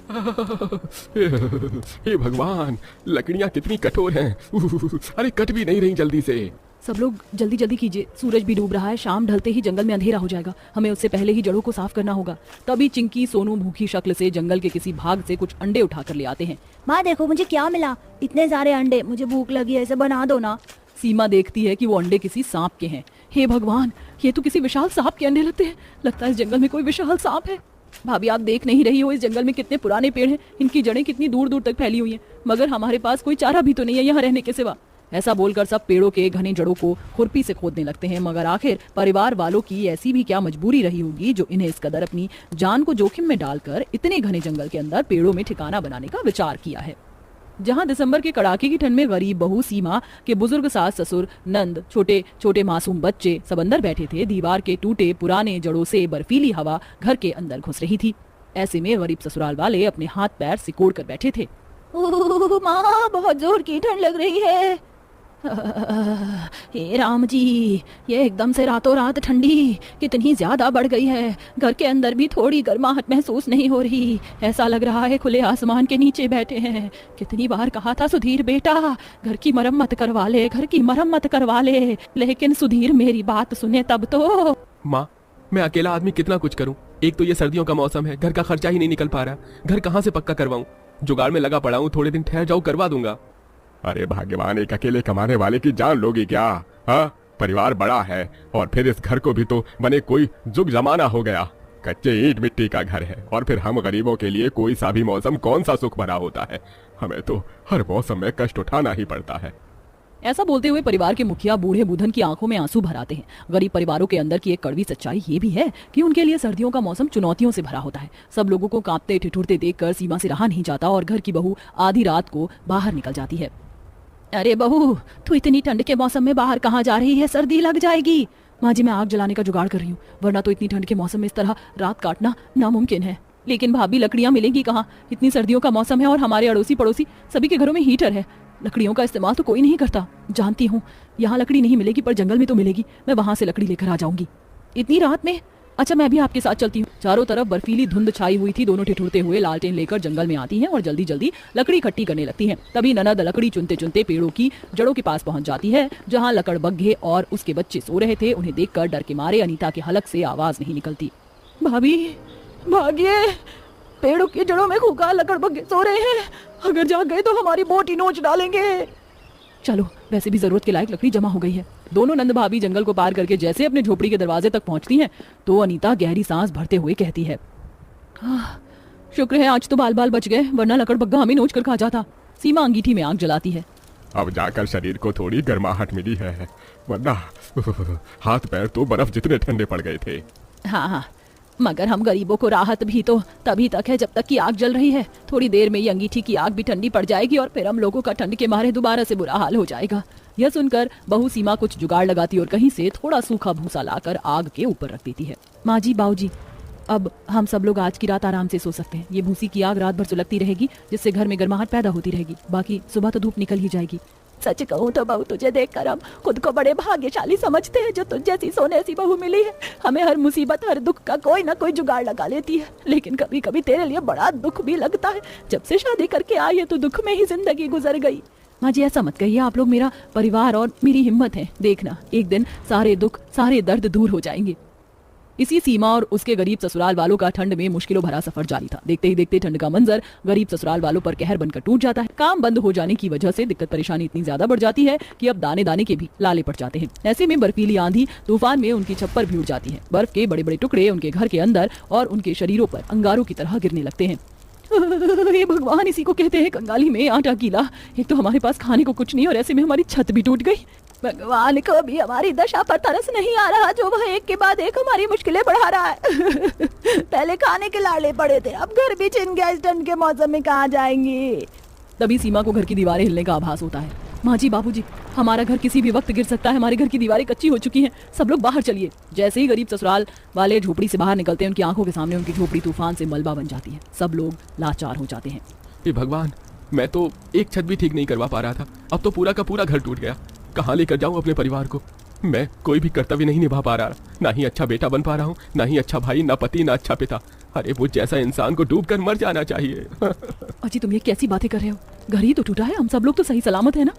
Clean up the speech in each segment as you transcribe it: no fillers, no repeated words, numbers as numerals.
हे भगवान, लकड़ियां कितनी कठोर हैं। अरे कट भी नहीं रही जल्दी से। सब लोग जल्दी जल्दी कीजिए, सूरज भी डूब रहा है, शाम ढलते ही जंगल में अंधेरा हो जाएगा, हमें उससे पहले ही जड़ों को साफ करना होगा। तभी चिंकी सोनू भूखी शक्ल से जंगल के किसी भाग से कुछ अंडे उठाकर ले आते हैं। माँ देखो मुझे क्या मिला, इतने सारे अंडे, मुझे भूख लगी है, इसे बना दो ना। सीमा देखती है कि वो अंडे किसी सांप के हैं। हे भगवान, ये तो किसी विशाल सांप के अंडे लगते हैं। लगता है इस जंगल में कोई विशाल सांप है। भाभी आप देख नहीं रही हो, इस जंगल में कितने पुराने पेड़ हैं, इनकी जड़ें कितनी दूर दूर तक फैली हुई हैं, मगर हमारे पास कोई चारा भी तो नहीं है यहाँ रहने के सिवा। ऐसा बोलकर सब पेड़ों के घने जड़ों को खुरपी से खोदने लगते हैं, मगर आखिर परिवार वालों की ऐसी भी क्या मजबूरी रही होगी जो इन्हें इस कदर अपनी जान को जोखिम में डालकर इतने घने जंगल के अंदर पेड़ों में ठिकाना बनाने का विचार किया है। जहां दिसंबर के कड़ाके की ठंड में गरीब बहू सीमा के बुजुर्ग सास ससुर नंद छोटे छोटे मासूम बच्चे सब अंदर बैठे थे, दीवार के टूटे पुराने जड़ों से बर्फीली हवा घर के अंदर घुस रही थी। ऐसे में गरीब ससुराल वाले अपने हाथ पैर सिकोड़ कर बैठे थे। ओह माँ, बहुत जोर की ठंड लग रही है। हे राम जी, ये एकदम से रातों रात ठंडी कितनी ज्यादा बढ़ गई है। घर के अंदर भी थोड़ी गर्माहट महसूस नहीं हो रही, ऐसा लग रहा है खुले आसमान के नीचे बैठे हैं। कितनी बार कहा था सुधीर बेटा, घर की मरम्मत करवा ले, घर की मरम्मत करवा ले, लेकिन सुधीर मेरी बात सुने तब तो। माँ, मैं अकेला आदमी कितना कुछ करूं। एक तो ये सर्दियों का मौसम है, घर का खर्चा ही नहीं निकल पा रहा। घर कहाँ से पक्का करवाऊं? जुगाड़ में लगा पड़ा हूं, थोड़े दिन ठहर जाओ, करवा दूंगा। अरे भाग्यवान, एक अकेले कमाने वाले की जान लोगी क्या? हाँ, परिवार बड़ा है और फिर इस घर को भी तो बने कोई जुग जमाना हो गया। कच्चे ईंट मिट्टी का घर है और फिर हम गरीबों के लिए कोई सा भी मौसम कौन सा सुख भरा होता है। हमें तो हर मौसम में कष्ट उठाना ही पड़ता है। ऐसा बोलते हुए परिवार के मुखिया बूढ़े बुधन की आंखों में आंसू भर आते हैं। गरीब परिवारों के अंदर की एक कड़वी सच्चाई ये भी है कि उनके लिए सर्दियों का मौसम चुनौतियों से भरा होता है। सब लोगों को कांपते ठिठुरते देखकर सीमा से रहा नहीं जाता और घर की बहू आधी रात को बाहर निकल जाती है। अरे बहू, तू इतनी ठंड के मौसम में बाहर कहाँ जा रही है? सर्दी लग जाएगी। माँ जी, मैं आग जलाने का जुगाड़ कर रही हूँ, वरना तो इतनी ठंड के मौसम में इस तरह रात काटना नामुमकिन है। लेकिन भाभी, लकड़ियाँ मिलेंगी कहाँ? इतनी सर्दियों का मौसम है और हमारे अड़ोसी पड़ोसी सभी के घरों में हीटर है। लकड़ियों का इस्तेमाल तो कोई नहीं करता। जानती हूँ यहाँ लकड़ी नहीं मिलेगी, पर जंगल में तो मिलेगी। मैं वहां से लकड़ी लेकर आ जाऊंगी इतनी रात में। अच्छा, मैं भी आपके साथ चलती हूँ। चारों तरफ बर्फीली धुंध छाई हुई थी। दोनों ठिठुरते हुए लालटेन लेकर जंगल में आती हैं और जल्दी जल्दी लकड़ी इकट्ठी करने लगती हैं। तभी ननद लकड़ी चुनते चुनते पेड़ों की जड़ों के पास पहुंच जाती है, जहां लकड़बग्घे और उसके बच्चे सो रहे थे। उन्हें देखकर डर के मारे अनीता के हलक से आवाज नहीं निकलती। भाभी भागिए, पेड़ों की जड़ों में खूंखार लकड़बग्घे सो रहे हैं, अगर जाग गए तो हमारी बोट ही नोच डालेंगे। चलो, वैसे भी जरूरत के लायक लकड़ी जमा हो गई है। दोनों नंद भाभी जंगल को पार करके जैसे अपने झोपड़ी के दरवाजे तक पहुंचती हैं तो अनीता गहरी सांस भरते हुए कहती है, शुक्र है आज तो बाल बाल बच गए, वरना लकड़बग्घा हमें नोच कर खा जाता। सीमा अंगीठी में आग जलाती है। अब जाकर शरीर को थोड़ी गर्माहट मिली है, वरना हाथ पैर तो बर्फ जितने ठंडे पड़ गए थे। हाँ, मगर हम गरीबों को राहत भी तो तभी तक है जब तक कि आग जल रही है। थोड़ी देर में ये अंगीठी की आग भी ठंडी पड़ जाएगी और फिर हम लोगों का ठंड के मारे दोबारा से बुरा हाल हो जाएगा। यह सुनकर बहू सीमा कुछ जुगाड़ लगाती और कहीं से थोड़ा सूखा भूसा लाकर आग के ऊपर रख देती है। माँ जी, बाबूजी, अब हम सब लोग आज की रात आराम से सो सकते हैं। ये भूसी की आग रात भर सुलगती रहेगी, जिससे घर में गर्माहट पैदा होती रहेगी। बाकी सुबह तो धूप निकल ही जाएगी। सच कहूँ तो बहू, तुझे देखकर हम खुद को बड़े भाग्यशाली समझते हैं जो तुझ जैसी सोने सी बहू मिली है। हमें हर मुसीबत हर दुख का कोई ना कोई जुगाड़ लगा लेती है, लेकिन कभी कभी तेरे लिए बड़ा दुख भी लगता है। जब से शादी करके आई है तो दुख में ही जिंदगी गुजर गई। माँ जी, ऐसा मत कहिए, आप लोग मेरा परिवार और मेरी हिम्मत है। देखना, एक दिन सारे दुख सारे दर्द दूर हो जाएंगे। इसी सीमा और उसके गरीब ससुराल वालों का ठंड में मुश्किलों भरा सफर जारी था। देखते ही देखते ठंड का मंजर गरीब ससुराल वालों पर कहर बनकर टूट जाता है। काम बंद हो जाने की वजह से दिक्कत परेशानी इतनी ज्यादा बढ़ जाती है कि अब दाने दाने के भी लाले पड़ जाते हैं। ऐसे में बर्फीली आंधी तूफान में उनकी छप्पर भी उड़ जाती है। बर्फ के बड़े बड़े टुकड़े उनके घर के अंदर और उनके शरीरों पर अंगारों की तरह गिरने लगते हैं। ये भगवान, इसी को कहते हैं कंगाली में आटा गीला। एक तो हमारे पास खाने को कुछ नहीं और ऐसे में हमारी छत भी टूट गई। भगवान को भी हमारी दशा पर तरस नहीं आ रहा, जो वह एक के बाद एक हमारी मुश्किलें बढ़ा रहा है। पहले खाने के लाड़े पड़े थे, अब घर भी छिन गया। इस ठंड के मौसम में कहाँ जाएंगे? तभी सीमा को घर की दीवारें हिलने का आभास होता है। माँ जी, बाबूजी, हमारा घर किसी भी वक्त गिर सकता है। हमारे घर की दीवारें कच्ची हो चुकी हैं। सब लोग बाहर चलिए। जैसे ही गरीब ससुराल वाले झोपड़ी से बाहर निकलते हैं, उनकी आंखों के सामने उनकी झोपड़ी तूफान से मलबा बन जाती है। सब लोग लाचार हो जाते हैं। हे भगवान, मैं तो एक छत भी ठीक नहीं करवा पा रहा था, अब तो पूरा का पूरा घर टूट गया। कहाँ लेकर जाऊँ अपने परिवार को? मैं कोई भी कर्तव्य नहीं निभा पा रहा, ना ही अच्छा बेटा बन पा रहा हूँ, ना ही अच्छा भाई, ना पति, ना अच्छा पिता। अरे वो जैसा इंसान को डूब कर मर जाना चाहिए। अजी तुम ये कैसी बातें कर रहे हो? घर ही तो टूटा है, हम सब लोग तो सही सलामत है ना।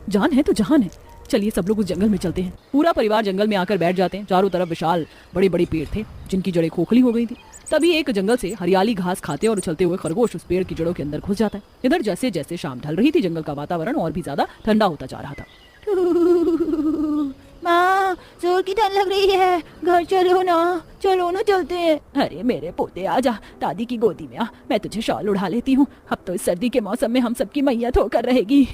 जान है तो जहान है। चलिए सब लोग उस जंगल में चलते हैं। पूरा परिवार जंगल में आकर बैठ जाते हैं। चारों तरफ विशाल बड़े बड़े पेड़ थे जिनकी जड़ें खोखली हो गई थी। तभी एक जंगल से हरियाली घास खाते और उछलते हुए खरगोश उस पेड़ की जड़ों के अंदर घुस जाता है। इधर जैसे जैसे शाम ढल रही थी जंगल का वातावरण और भी ज्यादा ठंडा होता जा रहा था। माँ जोर की ठंड लग रही है, घर चलो ना चलते हैं। अरे मेरे पोते आजा, दादी की गोदी में आ, मैं तुझे शॉल उड़ा लेती हूँ। अब तो इस सर्दी के मौसम में हम सबकी मैयत होकर रहेगी।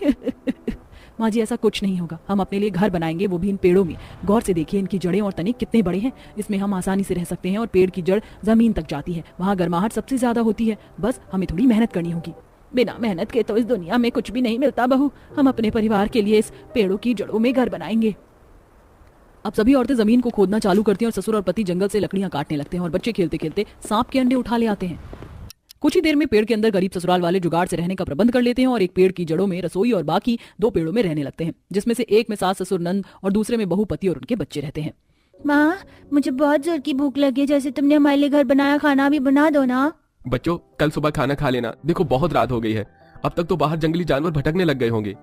माँ जी ऐसा कुछ नहीं होगा, हम अपने लिए घर बनाएंगे, वो भी इन पेड़ों में। गौर से देखिए इनकी जड़ें और तने कितने बड़े हैं। इसमें हम आसानी से रह सकते हैं और पेड़ की जड़ जमीन तक जाती है, वहाँ गर्माहट सबसे ज्यादा होती है। बस हमें थोड़ी मेहनत करनी होगी। बिना मेहनत के तो इस दुनिया में कुछ भी नहीं मिलता बहू। हम अपने परिवार के लिए इस पेड़ों की जड़ों में घर बनाएंगे। अब सभी औरतें जमीन को खोदना चालू करती हैं और ससुर और पति जंगल से लकड़ियां काटने लगते हैं और बच्चे खेलते खेलते सांप के अंडे उठा ले आते हैं। कुछ ही देर में पेड़ के अंदर गरीब ससुराल वाले जुगाड़ से रहने का प्रबंध कर लेते हैं और एक पेड़ की जड़ों में रसोई और बाकी 2 पेड़ों में रहने लगते हैं, जिसमें से एक में सास ससुर नंद और दूसरे में बहू पति और उनके बच्चे रहते हैं। माँ मुझे बहुत जोर की भूख लगी है, जैसे तुमने हमारे लिए घर बनाया, खाना भी बना दो ना। बच्चों कल सुबह खाना खा लेना, देखो बहुत रात हो गई है। अब तक तो बाहर जंगली जानवर भटकने लग गए होंगे।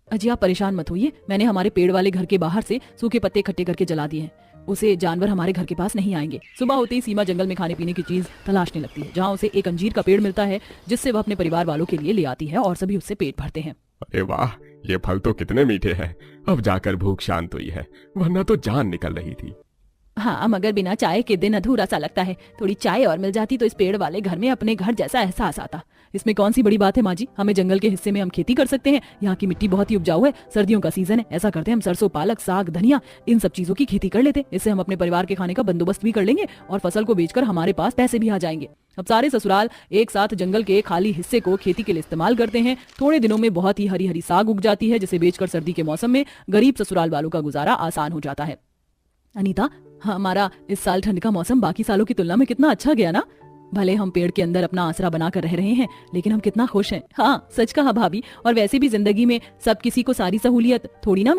अजी आप परेशान मत होइए, मैंने हमारे पेड़ वाले घर के बाहर से सूखे पत्ते इकट्ठे करके जला दिए हैं। उसे जानवर हमारे घर के पास नहीं आएंगे। सुबह होते ही सीमा जंगल में खाने पीने की चीज तलाशने लगती है, जहाँ उसे एक अंजीर का पेड़ मिलता है जिससे वह अपने परिवार वालों के लिए ले आती है और सभी उससे पेट भरते हैं। अरे वाह, ये फल तो कितने मीठे हैं। अब जाकर भूख शांत हुई है, वरना तो जान निकल रही थी। हाँ मगर बिना चाय के दिन अधूरा सा लगता है। थोड़ी चाय और मिल जाती तो इस पेड़ वाले घर में अपने घर जैसा एहसास आता। इसमें कौन सी बड़ी बात है माँ जी, हमें जंगल के हिस्से में हम खेती कर सकते हैं। यहाँ की मिट्टी बहुत ही उपजाऊ है, सर्दियों का सीजन है। ऐसा करते हैं हम सरसों पालक साग धनिया इन सब चीजों की खेती कर लेते। इससे हम अपने परिवार के खाने का बंदोबस्त भी कर लेंगे और फसल को बेचकर हमारे पास पैसे भी आ जाएंगे। अब सारे ससुराल एक साथ जंगल के खाली हिस्से को खेती के लिए इस्तेमाल करते हैं। थोड़े दिनों में बहुत ही हरी हरी साग उग जाती है, जिसे बेचकर सर्दी के मौसम में गरीब ससुराल वालों का गुजारा आसान हो जाता है। अनीता, हमारा इस साल ठंड का मौसम बाकी सालों की तुलना में कितना अच्छा गया ना। भले हम पेड़ के अंदर अपना आसरा बनाकर रह रहे हैं, लेकिन हम कितना खुश हैं। हाँ सच कहा भाभी, और वैसे भी जिंदगी में सब किसी को सारी सहूलियत थोड़ी ना